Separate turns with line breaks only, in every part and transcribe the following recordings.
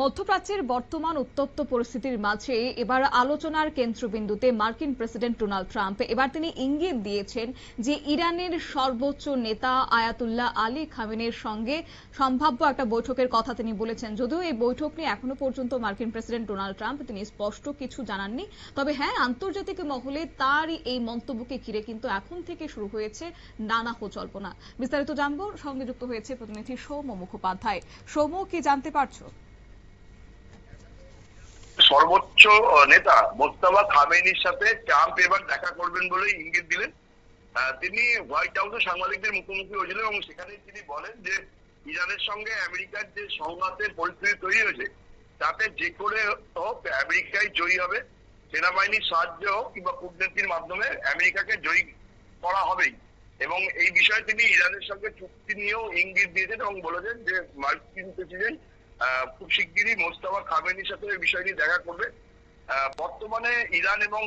মধ্যপ্রাচ্যের বর্তমান উত্তপ্ত পরিস্থিতির মাঝে এবার আলোচনার কেন্দ্রবিন্দুতে মার্কিন প্রেসিডেন্ট ডোনাল্ড ট্রাম্প। এবার তিনি ইঙ্গিত দিয়েছেন যে ইরানের সর্বোচ্চ নেতা আয়াতুল্লাহ আলী খামেনির সঙ্গে সম্ভাব্য একটা বৈঠকের কথা তিনি বলেছেন। যদিও এই বৈঠক নিয়ে এখনো পর্যন্ত মার্কিন প্রেসিডেন্ট ডোনাল্ড ট্রাম্প তিনি স্পষ্ট কিছু জানাননি। তবে হ্যাঁ, আন্তর্জাতিক মহলে তার এই মন্তব্যকে ঘিরে কিন্তু এখন থেকে শুরু হয়েছে নানা জল্পনা। বিস্তারিত জানবো, সঙ্গে যুক্ত হয়েছে প্রতিনিধি সৌম্য মুখোপাধ্যায়। সৌম্য, কি জানতে পারছো?
সর্বোচ্চ নেতা মোস্তফা খামেনির সাথে ট্রাম্প এবার দেখা করবেন বলে ইঙ্গিত দিলেন। তিনি হোয়াইট হাউসে সাংবাদিকদের মুখোমুখি হয়েছিলেন এবং সেখানে তিনি বলেন যে ইরানের সঙ্গে আমেরিকার যে সংঘাতের পরিস্থিতি তৈরি হয়েছে তাতে যে করে হোক আমেরিকাই জয়ী হবে। সেনাবাহিনীর সাহায্য হোক কিংবা কূটনীতির মাধ্যমে আমেরিকাকে জয়ী করা হবেই। এবং এই বিষয়ে তিনি ইরানের সঙ্গে চুক্তি নিয়েও ইঙ্গিত দিয়েছেন এবং বলেছেন যে মার্কিন প্রেসিডেন্ট খুব শিগগিরই মোস্তফা খামেনির সাথে এই বিষয় নিয়ে দেখা করবে। বর্তমানে ইরান এবং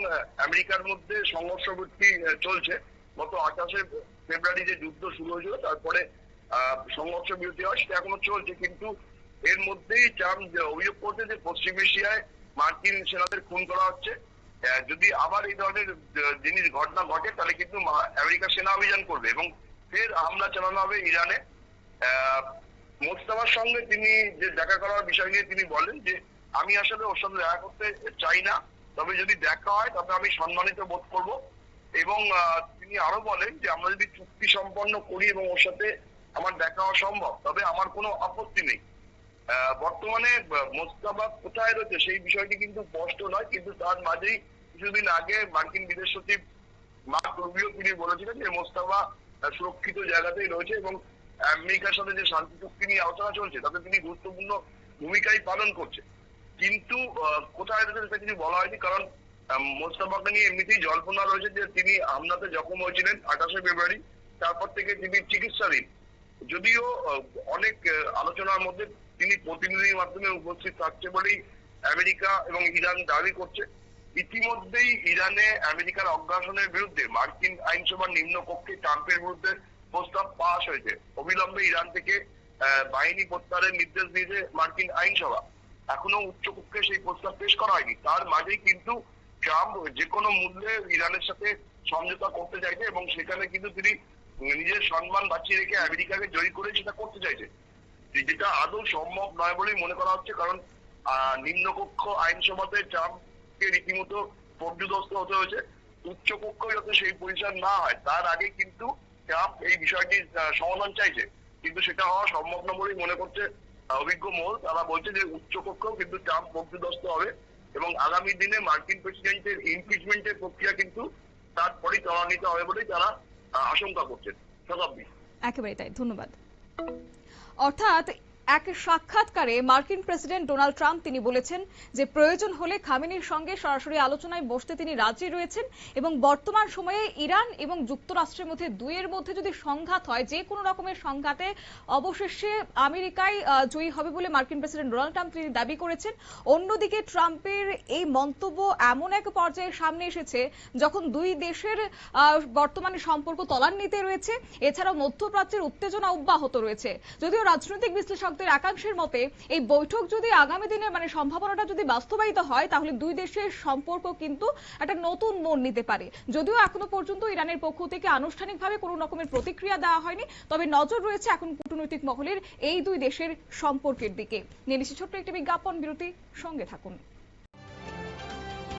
আমেরিকার মধ্যে সংঘর্ষ বৃদ্ধি চলছে। গত 28শে ফেব্রুয়ারি যে যুদ্ধ শুরু হয়েছিল তারপরে সংঘর্ষ বিরতি হয়, সেটা এখনো চলছে। কিন্তু এর মধ্যেই ট্রাম্প অভিযোগ করছে যে পশ্চিম এশিয়ায় মার্কিন সেনাদের খুন করা হচ্ছে। যদি আবার এই ধরনের জিনিস ঘটনা ঘটে তাহলে কিন্তু আমেরিকা সেনা অভিযান করবে এবং ফের হামলা চালানো হবে ইরানে। মোস্তফার সঙ্গে তিনি যে দেখা করার বিষয় নিয়ে তিনি বলেন যে আমি আসলে ওর সঙ্গে দেখা করতে চাই না, তবে যদি দেখা হয় তবে আমি সম্মানিত বোধ করব। এবং তিনি আরো বলেন যে আমরা যদি চুক্তি সম্পন্ন করি এবং ওর সাথে আমার দেখা হওয়া সম্ভব তবে আমার কোনো আপত্তি নেই। বর্তমানে মোস্তফা কোথায় রয়েছে সেই বিষয়টি কিন্তু স্পষ্ট নয়, কিন্তু তার মাঝেই কিছুদিন আগে মার্কিন বিদেশ সচিব মার্ক রুবিও তিনি বলেছিলেন যে মোস্তফা সুরক্ষিত জায়গাতেই রয়েছে এবং আমেরিকার সাথে যে শান্তি চুক্তি নিয়ে আলোচনা চলছে তাতে তিনি গুরুত্বপূর্ণ ভূমিকাই পালন করছে। কিন্তু কোথায় রয়েছে সেটা কিছু বলা হয়নি, কারণ মোস্তফাকে নিয়ে এমনিতেই জল্পনা রয়েছে যে তিনি হামলাতে জখম হয়েছিলেন 28শে ফেব্রুয়ারি, তারপর থেকে তিনি চিকিৎসাধীন। যদিও অনেক আলোচনার মধ্যে তিনি প্রতিনিধির মাধ্যমে উপস্থিত থাকছে বলেই আমেরিকা এবং ইরান দাবি করছে। ইতিমধ্যেই ইরানে আমেরিকার অগ্রাসনের বিরুদ্ধে মার্কিন আইনসভার নিম্নকক্ষে ট্রাম্পের বিরুদ্ধে প্রস্তাব পাস হয়েছে। অবিলম্বে ইরান থেকে বাহিনী প্রত্যাহারের নির্দেশ দিয়েছে মার্কিন আইনসভা। এখনো উচ্চকক্ষে সেই প্রস্তাব পেশ করা হয়নি। তার মাঝেই কিন্তু ট্রাম্প যে কোনো মূল্যে ইরানের সাথে সমঝোতা করতে চাইছে এবং সেখানে কিন্তু তিনি নিজের সম্মান বাঁচিয়ে রেখে আমেরিকাকে জয়ী করে সেটা করতে চাইছে, যেটা আদৌ সম্ভব নয় বলেই মনে করা হচ্ছে। কারণ নিম্নকক্ষ আইনসভাতে ট্রাম্পকে রীতিমতো পর্যুদস্ত হতে হয়েছে। উচ্চকক্ষ যাতে সেই পরিষ্কার না হয় তার আগে কিন্তু ট্রাম্প এই বিষয়টির সমাধান চাইছে, কিন্তু সেটা হওয়া সম্ভব না বলেই মনে করছে অভিজ্ঞ মহল। তারা বলছে যে উচ্চকক্ষও কিন্তু ট্রাম্প পর্যুদস্ত হবে এবং আগামী দিনে মার্কিন প্রেসিডেন্টের ইমপিচমেন্টের প্রক্রিয়া কিন্তু তারপরেই ত্বরান্বিত হবে বলেই তারা আশঙ্কা করছেন। শতাব্দী।
একেবারে তাই, ধন্যবাদ। অর্থাৎ এক সাক্ষাৎকারে মার্কিন প্রেসিডেন্ট ডোনাল্ড ট্রাম্প তিনি বলেছেন যে প্রয়োজন হলে খামেনির সঙ্গে সরাসরি আলোচনায় বসতে তিনি রাজি রয়েছেন এবং বর্তমান সময়ে ইরান এবং যুক্তরাষ্ট্রের মধ্যে দুইয়ের মধ্যে যদি সংঘাত হয়, যে কোনো রকমের সংঘাতে অবশেষে আমেরিকাই জয়ী হবে বলে মার্কিন প্রেসিডেন্ট ডোনাল্ড ট্রাম্প তিনি দাবি করেছেন। অন্যদিকে ট্রাম্পের এই মন্তব্য এমন এক পর্যায়ে সামনে এসেছে যখন দুই দেশের বর্তমানে সম্পর্ক তলান্নিতে রয়েছে, এছাড়াও মধ্যপ্রাচ্যের উত্তেজনা অব্যাহত রয়েছে। যদিও রাজনৈতিক বিশ্লেষক একাংশের মতে এই বৈঠক যদি আগামী দিনে সম্ভাবনাটা যদি বাস্তবায়িত হয় তাহলে দুই দেশের সম্পর্ক কিন্তু একটা নতুন মোড় নিতে পারে। যদিও এখনো পর্যন্ত ইরানের পক্ষ থেকে আনুষ্ঠানিকভাবে কোনো রকমের প্রতিক্রিয়া দেওয়া হয়নি, তবে নজর রয়েছে এখন কূটনৈতিক মহলের এই দুই দেশের সম্পর্কের দিকে। নিয়ে নিচ্ছি ছোট্ট একটি বিজ্ঞাপন বিরতি, সঙ্গে থাকুন।